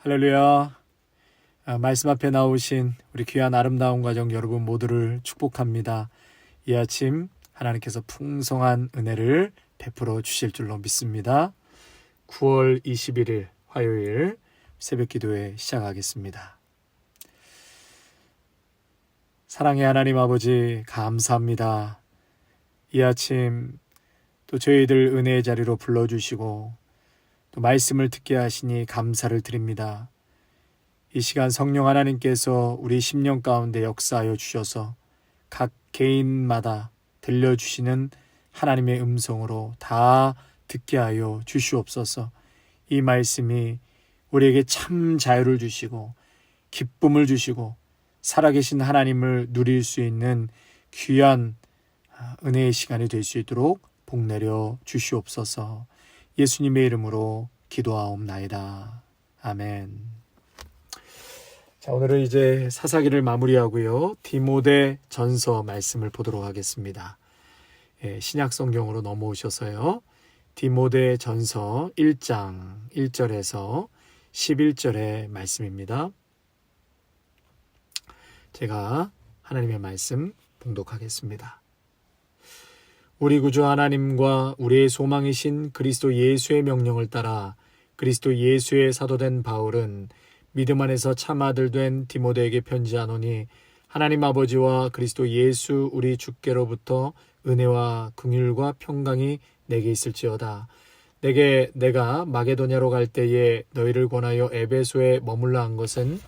할렐루야. 말씀 앞에 나오신 우리 귀한 아름다운 가정 여러분 모두를 축복합니다. 이 아침 하나님께서 풍성한 은혜를 베풀어 주실 줄로 믿습니다. 9월 21일 화요일 새벽 기도회 시작하겠습니다. 사랑의 하나님 아버지 감사합니다. 이 아침 또 저희들 은혜의 자리로 불러주시고 또 말씀을 듣게 하시니 감사를 드립니다. 이 시간 성령 하나님께서 우리 심령 가운데 역사하여 주셔서 각 개인마다 들려주시는 하나님의 음성으로 다 듣게 하여 주시옵소서. 이 말씀이 우리에게 참 자유를 주시고 기쁨을 주시고 살아계신 하나님을 누릴 수 있는 귀한 은혜의 시간이 될 수 있도록 복 내려 주시옵소서. 예수님의 이름으로 기도하옵나이다. 아멘. 자, 오늘은 이제 사사기를 마무리하고요. 디모데 전서 말씀을 보도록 하겠습니다. 신약 성경으로 넘어오셔서요. 디모데 전서 1장 1절에서 11절의 말씀입니다. 제가 하나님의 말씀 봉독하겠습니다. 우리 구주 하나님과 우리의 소망이신 그리스도 예수의 명령을 따라 그리스도 예수의 사도된 바울은 믿음 안에서 참 아들 된 디모데에게 편지하노니 하나님 아버지와 그리스도 예수 우리 주께로부터 은혜와 긍휼과 평강이 내게 있을지어다. 내가 마게도냐로 갈 때에 너희를 권하여 에베소에 머물러 한 것은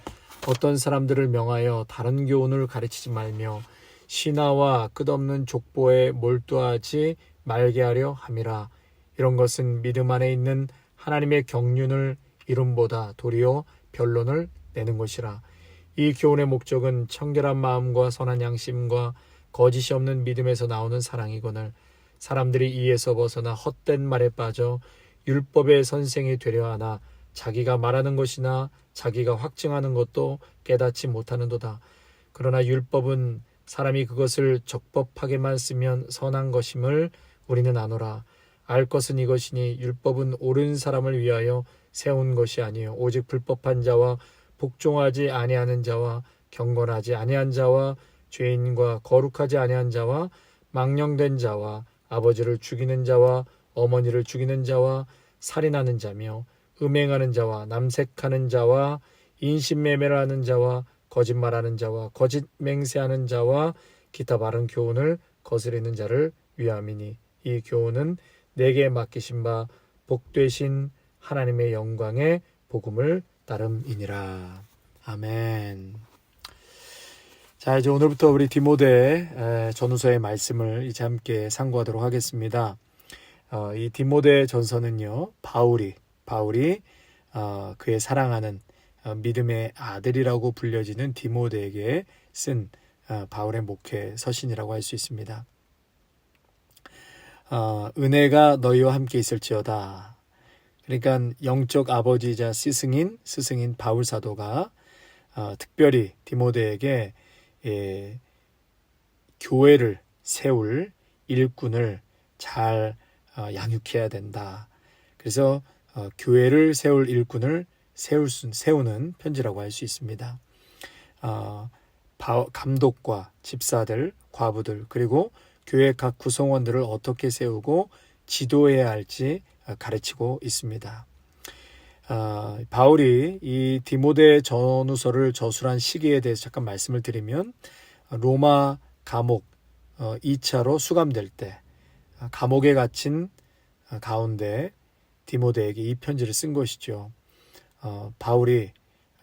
어떤 사람들을 명하여 다른 교훈을 가르치지 말며 신하와 끝없는 족보에 몰두하지 말게 하려 함이라. 이런 것은 믿음 안에 있는 하나님의 경륜을 이름보다 도리어 변론을 내는 것이라. 이 교훈의 목적은 청결한 마음과 선한 양심과 거짓이 없는 믿음에서 나오는 사랑이거늘 사람들이 이에서 벗어나 헛된 말에 빠져 율법의 선생이 되려 하나 자기가 말하는 것이나 자기가 확증하는 것도 깨닫지 못하는도다. 그러나 율법은 사람이 그것을 적법하게만 쓰면 선한 것임을 우리는 아노라. 알 것은 이것이니 율법은 옳은 사람을 위하여 세운 것이 아니요 오직 불법한 자와 복종하지 아니하는 자와 경건하지 아니한 자와 죄인과 거룩하지 아니한 자와 망령된 자와 아버지를 죽이는 자와 어머니를 죽이는 자와 살인하는 자며 음행하는 자와 남색하는 자와 인신매매를 하는 자와 거짓말하는 자와 거짓 맹세하는 자와 기타 바른 교훈을 거스르는 자를 위함이니 이 교훈은 내게 맡기신 바 복되신 하나님의 영광의 복음을 따름이니라. 아멘. 자, 이제 오늘부터 우리 디모데 전후서의 말씀을 이제 함께 상고하도록 하겠습니다. 이 디모데 전서는요, 바울이 그의 사랑하는 믿음의 아들이라고 불려지는 디모데에게 쓴 바울의 목회 서신이라고 할 수 있습니다. 은혜가 너희와 함께 있을지어다. 그러니까 영적 아버지이자 스승인 바울 사도가 특별히 디모데에게 교회를 세울 일꾼을 잘 양육해야 된다. 그래서 교회를 세울 일꾼을 세우는 편지라고 할 수 있습니다. 감독과 집사들, 과부들, 그리고 교회 각 구성원들을 어떻게 세우고 지도해야 할지 가르치고 있습니다. 바울이 이 디모데 전후서를 저술한 시기에 대해서 잠깐 말씀을 드리면 로마 감옥 2차로 수감될 때 감옥에 갇힌 가운데 디모데에게 이 편지를 쓴 것이죠. 바울이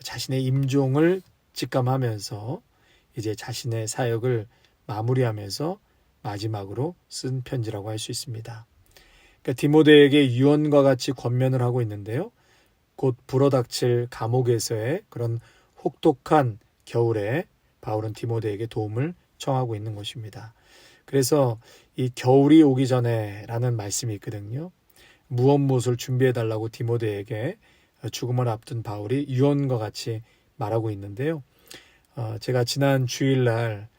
자신의 임종을 직감하면서 이제 자신의 사역을 마무리하면서 마지막으로 쓴 편지라고 할 수 있습니다. 그러니까 디모데에게 유언과 같이 권면을 하고 있는데요. 곧 불어닥칠 감옥에서의 그런 혹독한 겨울에 바울은 디모데에게 도움을 청하고 있는 것입니다. 그래서 이 겨울이 오기 전에 라는 말씀이 있거든요. 무엇을 준비해달라고 디모데에게 죽음을 앞둔 바울이 유언과 같이 말하고 있는데요. 제가 지난 주일날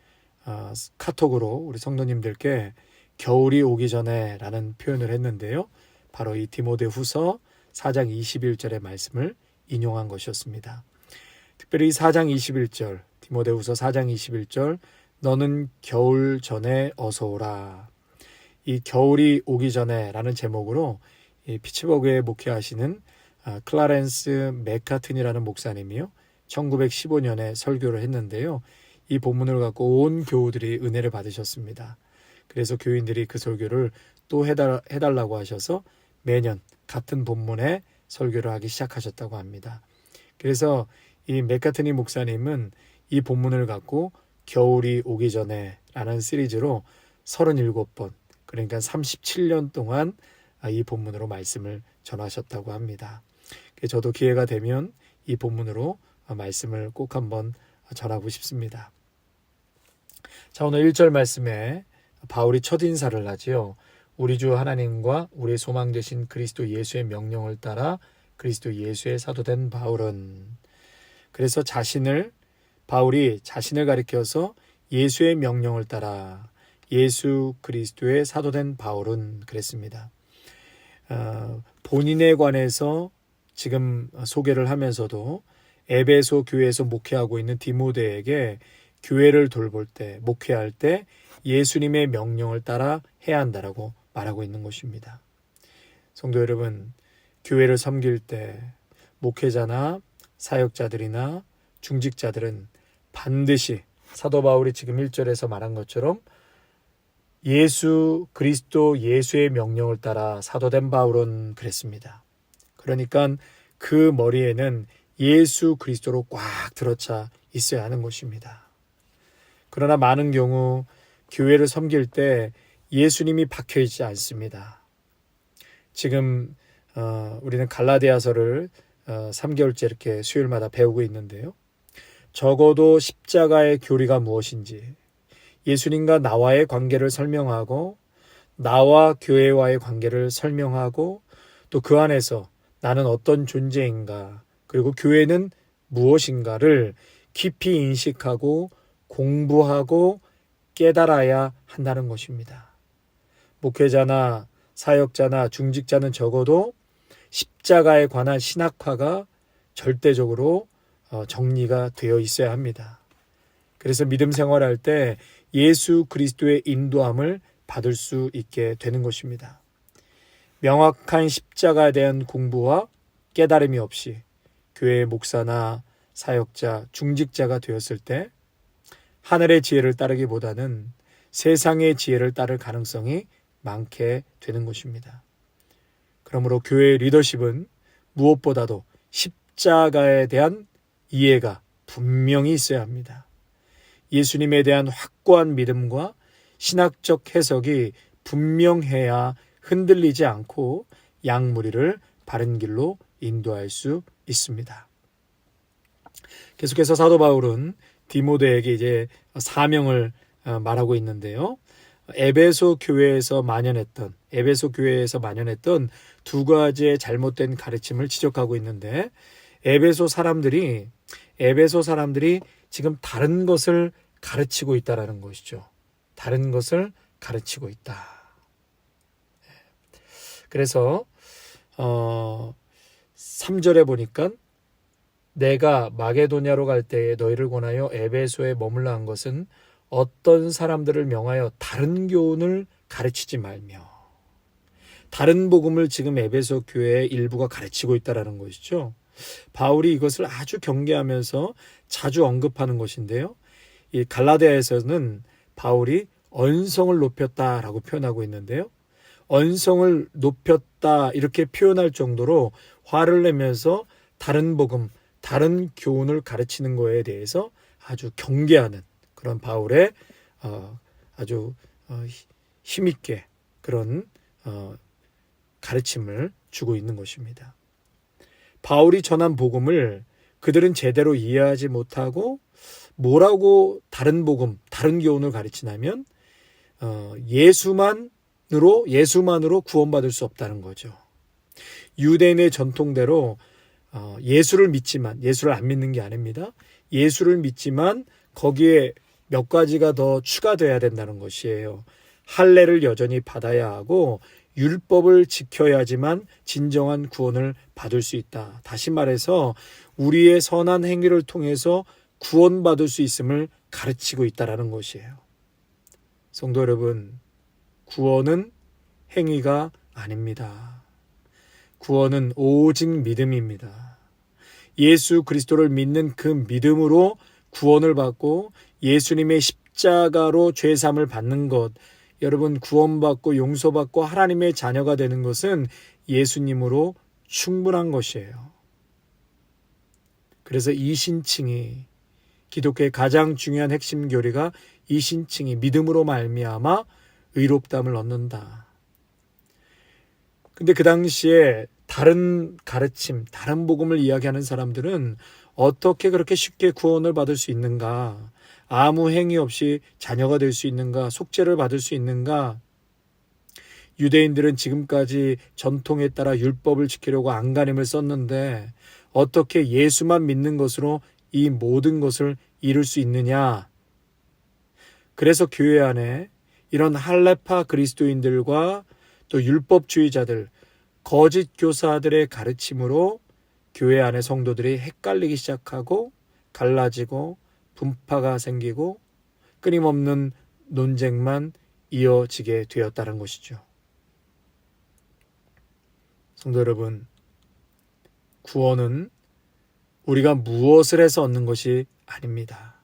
카톡으로 우리 성도님들께 겨울이 오기 전에 라는 표현을 했는데요. 바로 이 디모데 후서 4장 21절의 말씀을 인용한 것이었습니다. 특별히 4장 21절, 디모데후서 4장 21절, 너는 겨울 전에 어서 오라. 이 겨울이 오기 전에 라는 제목으로 이 피츠버그에 목회하시는 클라렌스 맥카튼이라는 목사님이요, 1915년에 설교를 했는데요. 이 본문을 갖고 온 교우들이 은혜를 받으셨습니다. 그래서 교인들이 그 설교를 또 해달라고 하셔서 매년 같은 본문에 설교를 하기 시작하셨다고 합니다. 그래서 이 맥카트니 목사님은 이 본문을 갖고 겨울이 오기 전에 라는 시리즈로 37번, 그러니까 37년 동안 이 본문으로 말씀을 전하셨다고 합니다. 저도 기회가 되면 이 본문으로 말씀을 꼭 한번 전하고 싶습니다. 자, 오늘 1절 말씀에 바울이 첫인사를 하지요. 우리 주 하나님과 우리의 소망 되신 그리스도 예수의 명령을 따라 그리스도 예수의 사도된 바울은, 그래서 바울이 자신을 가리켜서 예수의 명령을 따라 예수 그리스도의 사도된 바울은 그랬습니다. 본인에 관해서 지금 소개를 하면서도 에베소 교회에서 목회하고 있는 디모데에게 교회를 돌볼 때, 목회할 때 예수님의 명령을 따라 해야 한다라고 말하고 있는 것입니다. 성도 여러분, 교회를 섬길 때 목회자나 사역자들이나 중직자들은 반드시 사도 바울이 지금 1절에서 말한 것처럼 예수 그리스도 예수의 명령을 따라 사도된 바울은 그랬습니다. 그러니까 그 머리에는 예수 그리스도로 꽉 들어차 있어야 하는 것입니다. 그러나 많은 경우 교회를 섬길 때 예수님이 박혀있지 않습니다. 지금 우리는 갈라디아서를 3개월째 이렇게 수요일마다 배우고 있는데요. 적어도 십자가의 교리가 무엇인지, 예수님과 나와의 관계를 설명하고 나와 교회와의 관계를 설명하고 또 그 안에서 나는 어떤 존재인가, 그리고 교회는 무엇인가를 깊이 인식하고 공부하고 깨달아야 한다는 것입니다. 목회자나 사역자나 중직자는 적어도 십자가에 관한 신학화가 절대적으로 정리가 되어 있어야 합니다. 그래서 믿음 생활할 때 예수 그리스도의 인도함을 받을 수 있게 되는 것입니다. 명확한 십자가에 대한 공부와 깨달음이 없이 교회의 목사나 사역자, 중직자가 되었을 때 하늘의 지혜를 따르기보다는 세상의 지혜를 따를 가능성이 많게 되는 것입니다. 그러므로 교회의 리더십은 무엇보다도 십자가에 대한 이해가 분명히 있어야 합니다. 예수님에 대한 확고한 믿음과 신학적 해석이 분명해야 흔들리지 않고 양무리를 바른 길로 인도할 수 있습니다. 계속해서 사도 바울은 디모데에게 이제 사명을 말하고 있는데요. 에베소 교회에서 만연했던 두 가지의 잘못된 가르침을 지적하고 있는데, 에베소 사람들이 지금 다른 것을 가르치고 있다라는 것이죠. 다른 것을 가르치고 있다. 그래서 3절에 보니까 내가 마게도냐로 갈 때에 너희를 권하여 에베소에 머물러 한 것은 어떤 사람들을 명하여 다른 교훈을 가르치지 말며, 다른 복음을 지금 에베소 교회의 일부가 가르치고 있다는 것이죠. 바울이 이것을 아주 경계하면서 자주 언급하는 것인데요. 이 갈라디아에서는 바울이 언성을 높였다라고 표현하고 있는데요. 언성을 높였다 이렇게 표현할 정도로 화를 내면서 다른 복음, 다른 교훈을 가르치는 거에 대해서 아주 경계하는 그런 바울의 아주 힘있게 그런 가르침을 주고 있는 것입니다. 바울이 전한 복음을 그들은 제대로 이해하지 못하고 뭐라고 다른 복음, 다른 교훈을 가르치냐면 예수만으로 구원받을 수 없다는 거죠. 유대인의 전통대로 예수를 안 믿는 게 아닙니다. 예수를 믿지만 거기에 몇 가지가 더 추가돼야 된다는 것이에요. 할례를 여전히 받아야 하고 율법을 지켜야지만 진정한 구원을 받을 수 있다. 다시 말해서 우리의 선한 행위를 통해서 구원받을 수 있음을 가르치고 있다라는 것이에요. 성도 여러분, 구원은 행위가 아닙니다. 구원은 오직 믿음입니다. 예수 그리스도를 믿는 그 믿음으로 구원을 받고 예수님의 십자가로 죄사함을 받는 것, 여러분 구원받고 용서받고 하나님의 자녀가 되는 것은 예수님으로 충분한 것이에요. 그래서 이 신칭이, 기독교의 가장 중요한 핵심 교리가 이 신칭이 믿음으로 말미암아 의롭다함을 얻는다. 근데 그 당시에 다른 가르침, 다른 복음을 이야기하는 사람들은 어떻게 그렇게 쉽게 구원을 받을 수 있는가? 아무 행위 없이 자녀가 될 수 있는가? 속죄를 받을 수 있는가? 유대인들은 지금까지 전통에 따라 율법을 지키려고 안간힘을 썼는데 어떻게 예수만 믿는 것으로 이 모든 것을 이룰 수 있느냐? 그래서 교회 안에 이런 할레파 그리스도인들과 또 율법주의자들, 거짓 교사들의 가르침으로 교회 안의 성도들이 헷갈리기 시작하고 갈라지고 분파가 생기고 끊임없는 논쟁만 이어지게 되었다는 것이죠. 성도 여러분, 구원은 우리가 무엇을 해서 얻는 것이 아닙니다.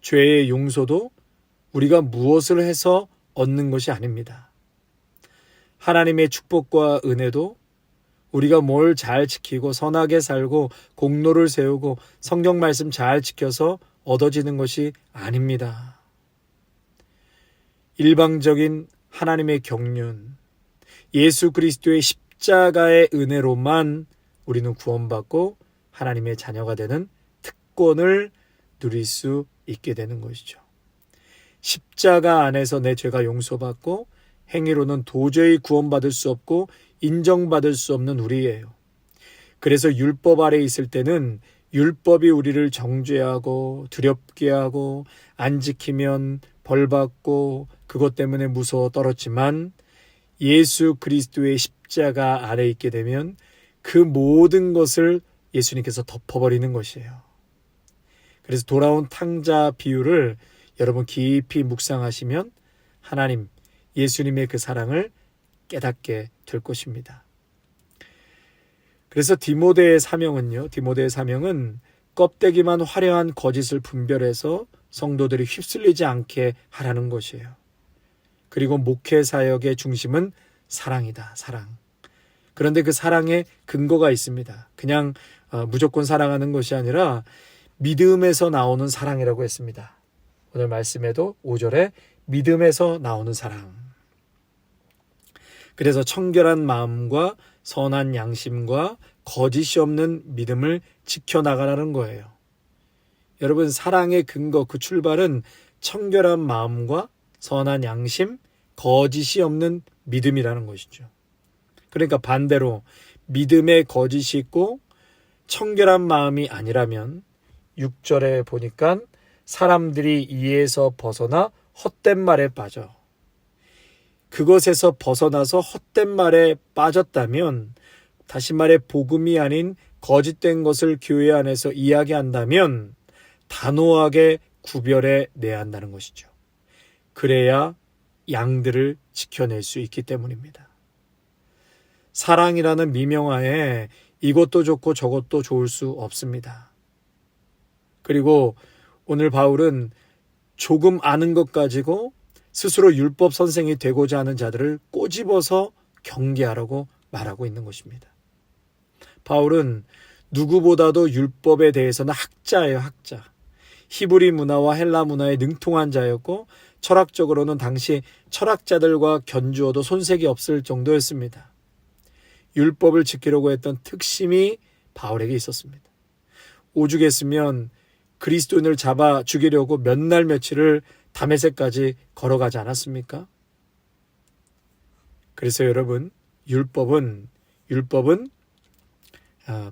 죄의 용서도 우리가 무엇을 해서 얻는 것이 아닙니다. 하나님의 축복과 은혜도 우리가 뭘 잘 지키고 선하게 살고 공로를 세우고 성경 말씀 잘 지켜서 얻어지는 것이 아닙니다. 일방적인 하나님의 경륜, 예수 그리스도의 십자가의 은혜로만 우리는 구원받고 하나님의 자녀가 되는 특권을 누릴 수 있게 되는 것이죠. 십자가 안에서 내 죄가 용서받고 행위로는 도저히 구원받을 수 없고 인정받을 수 없는 우리예요. 그래서 율법 아래 있을 때는 율법이 우리를 정죄하고 두렵게 하고 안 지키면 벌받고 그것 때문에 무서워 떨었지만 예수 그리스도의 십자가 아래 있게 되면 그 모든 것을 예수님께서 덮어버리는 것이에요. 그래서 돌아온 탕자 비유를 여러분 깊이 묵상하시면 하나님, 예수님의 그 사랑을 깨닫게 될 것입니다. 그래서 디모데의 사명은 껍데기만 화려한 거짓을 분별해서 성도들이 휩쓸리지 않게 하라는 것이에요. 그리고 목회 사역의 중심은 사랑이다. 사랑. 그런데 그 사랑에 근거가 있습니다. 그냥 무조건 사랑하는 것이 아니라 믿음에서 나오는 사랑이라고 했습니다. 오늘 말씀에도 5절에 믿음에서 나오는 사랑. 그래서 청결한 마음과 선한 양심과 거짓이 없는 믿음을 지켜나가라는 거예요. 여러분, 사랑의 근거, 그 출발은 청결한 마음과 선한 양심, 거짓이 없는 믿음이라는 것이죠. 그러니까 반대로 믿음에 거짓이 있고 청결한 마음이 아니라면 6절에 보니까 사람들이 이에서 벗어나 헛된 말에 빠져. 그것에서 벗어나서 헛된 말에 빠졌다면, 다시 말해 복음이 아닌 거짓된 것을 교회 안에서 이야기한다면 단호하게 구별해 내야 한다는 것이죠. 그래야 양들을 지켜낼 수 있기 때문입니다. 사랑이라는 미명하에 이것도 좋고 저것도 좋을 수 없습니다. 그리고 오늘 바울은 조금 아는 것 가지고 스스로 율법 선생이 되고자 하는 자들을 꼬집어서 경계하라고 말하고 있는 것입니다. 바울은 누구보다도 율법에 대해서는 학자예요, 학자. 히브리 문화와 헬라 문화에 능통한 자였고 철학적으로는 당시 철학자들과 견주어도 손색이 없을 정도였습니다. 율법을 지키려고 했던 특심이 바울에게 있었습니다. 오죽했으면 그리스도인을 잡아 죽이려고 몇 날 며칠을 다메섹까지 걸어가지 않았습니까? 그래서 여러분, 율법은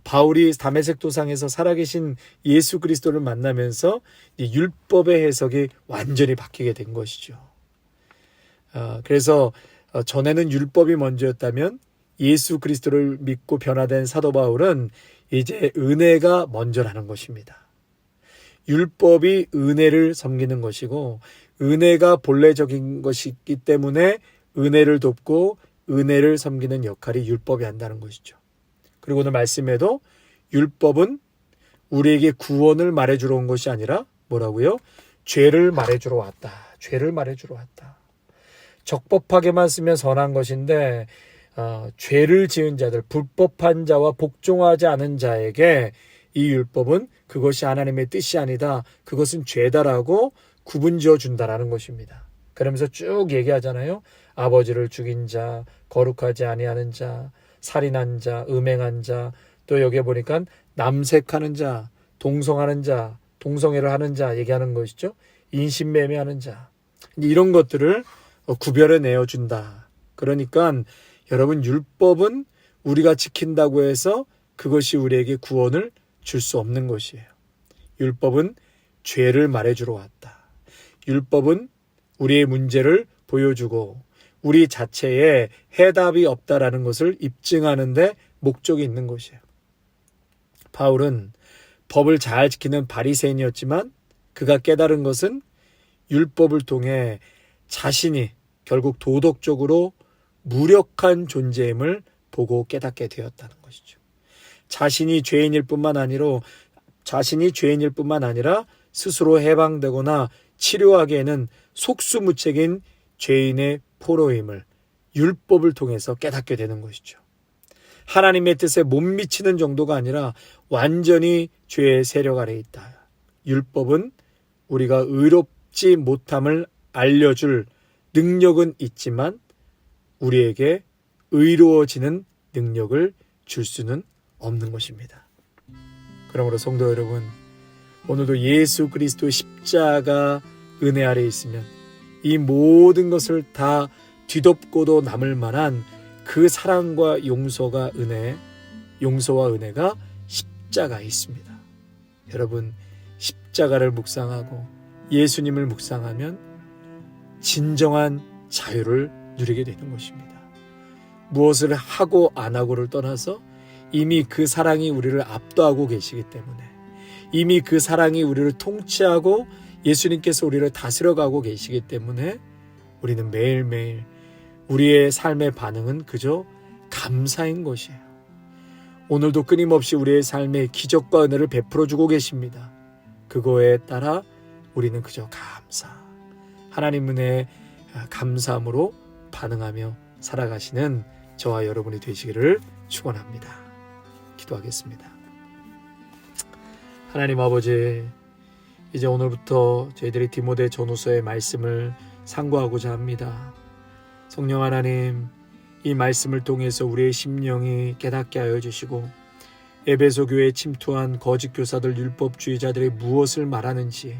바울이 다메섹 도상에서 살아계신 예수 그리스도를 만나면서 이 율법의 해석이 완전히 바뀌게 된 것이죠. 그래서 전에는 율법이 먼저였다면 예수 그리스도를 믿고 변화된 사도 바울은 이제 은혜가 먼저라는 것입니다. 율법이 은혜를 섬기는 것이고 은혜가 본래적인 것이기 때문에 은혜를 돕고 은혜를 섬기는 역할이 율법이 한다는 것이죠. 그리고 오늘 말씀에도 율법은 우리에게 구원을 말해주러 온 것이 아니라 뭐라고요? 죄를 말해주러 왔다. 죄를 말해주러 왔다. 적법하게만 쓰면 선한 것인데 죄를 지은 자들, 불법한 자와 복종하지 않은 자에게 이 율법은 그것이 하나님의 뜻이 아니다. 그것은 죄다라고 구분지어 준다라는 것입니다. 그러면서 쭉 얘기하잖아요. 아버지를 죽인 자, 거룩하지 아니하는 자, 살인한 자, 음행한 자, 또 여기에 보니까 남색하는 자, 동성하는 자, 동성애를 하는 자 얘기하는 것이죠. 인신매매하는 자. 이런 것들을 구별해 내어준다. 그러니까 여러분 율법은 우리가 지킨다고 해서 그것이 우리에게 구원을 줄 수 없는 것이에요. 율법은 죄를 말해주러 왔다. 율법은 우리의 문제를 보여주고 우리 자체에 해답이 없다라는 것을 입증하는 데 목적이 있는 것이에요. 바울은 법을 잘 지키는 바리새인이었지만 그가 깨달은 것은 율법을 통해 자신이 결국 도덕적으로 무력한 존재임을 보고 깨닫게 되었다는 것이죠. 자신이 죄인일 뿐만 아니라 스스로 해방되거나 치료하기에는 속수무책인 죄인의 포로임을 율법을 통해서 깨닫게 되는 것이죠. 하나님의 뜻에 못 미치는 정도가 아니라 완전히 죄의 세력 아래에 있다. 율법은 우리가 의롭지 못함을 알려줄 능력은 있지만 우리에게 의로워지는 능력을 줄 수는 없는 것입니다. 그러므로 성도 여러분, 오늘도 예수 그리스도 십자가 은혜 아래에 있으면 이 모든 것을 다 뒤덮고도 남을 만한 그 사랑과 용서와 은혜가 십자가에 있습니다. 여러분, 십자가를 묵상하고 예수님을 묵상하면 진정한 자유를 누리게 되는 것입니다. 무엇을 하고 안 하고를 떠나서 이미 그 사랑이 우리를 압도하고 계시기 때문에, 이미 그 사랑이 우리를 통치하고 예수님께서 우리를 다스려가고 계시기 때문에 우리는 매일매일 우리의 삶의 반응은 그저 감사인 것이에요. 오늘도 끊임없이 우리의 삶에 기적과 은혜를 베풀어주고 계십니다. 그거에 따라 우리는 그저 하나님 은혜에 감사함으로 반응하며 살아가시는 저와 여러분이 되시기를 축원합니다. 기도하겠습니다. 하나님 아버지, 이제 오늘부터 저희들이 디모데 전후서의 말씀을 상고하고자 합니다. 성령 하나님, 이 말씀을 통해서 우리의 심령이 깨닫게 하여 주시고 에베소 교회에 침투한 거짓 교사들, 율법주의자들이 무엇을 말하는지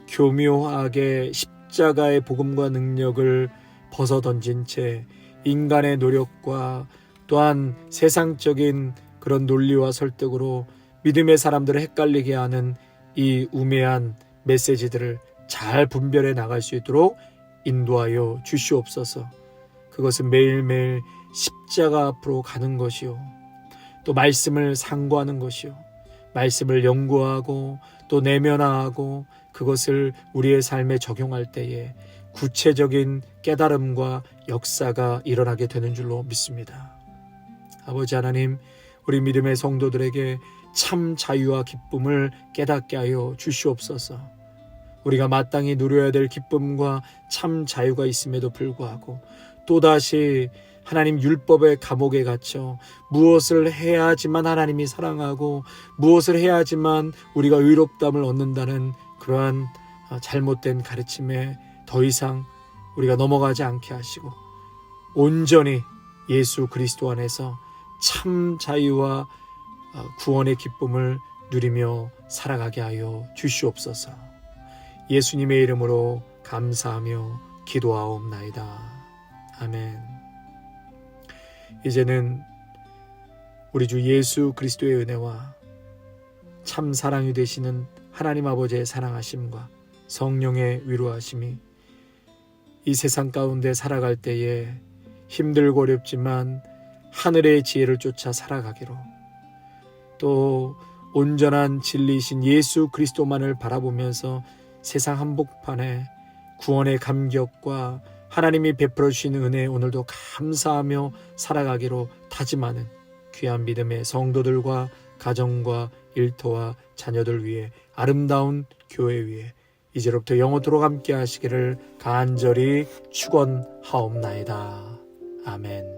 교묘하게 십자가의 복음과 능력을 벗어던진 채 인간의 노력과 또한 세상적인 그런 논리와 설득으로 믿음의 사람들을 헷갈리게 하는 이 우매한 메시지들을 잘 분별해 나갈 수 있도록 인도하여 주시옵소서. 그것은 매일매일 십자가 앞으로 가는 것이요, 또 말씀을 상고하는 것이요, 말씀을 연구하고 또 내면화하고 그것을 우리의 삶에 적용할 때에 구체적인 깨달음과 역사가 일어나게 되는 줄로 믿습니다. 아버지 하나님, 우리 믿음의 성도들에게 참 자유와 기쁨을 깨닫게 하여 주시옵소서. 우리가 마땅히 누려야 될 기쁨과 참 자유가 있음에도 불구하고 또다시 하나님 율법의 감옥에 갇혀 무엇을 해야지만 하나님이 사랑하고 무엇을 해야지만 우리가 의롭다함을 얻는다는 그러한 잘못된 가르침에 더 이상 우리가 넘어가지 않게 하시고 온전히 예수 그리스도 안에서 참 자유와 구원의 기쁨을 누리며 살아가게 하여 주시옵소서. 예수님의 이름으로 감사하며 기도하옵나이다. 아멘. 이제는 우리 주 예수 그리스도의 은혜와 참 사랑이 되시는 하나님 아버지의 사랑하심과 성령의 위로하심이 이 세상 가운데 살아갈 때에 힘들고 어렵지만 하늘의 지혜를 쫓아 살아가기로, 또 온전한 진리이신 예수 그리스도만을 바라보면서 세상 한복판에 구원의 감격과 하나님이 베풀어 주시는 은혜에 오늘도 감사하며 살아가기로 다짐하는 귀한 믿음의 성도들과 가정과 일터와 자녀들 위해, 아름다운 교회 위에 이제로부터 영원토록 함께 하시기를 간절히 축원하옵나이다. 아멘.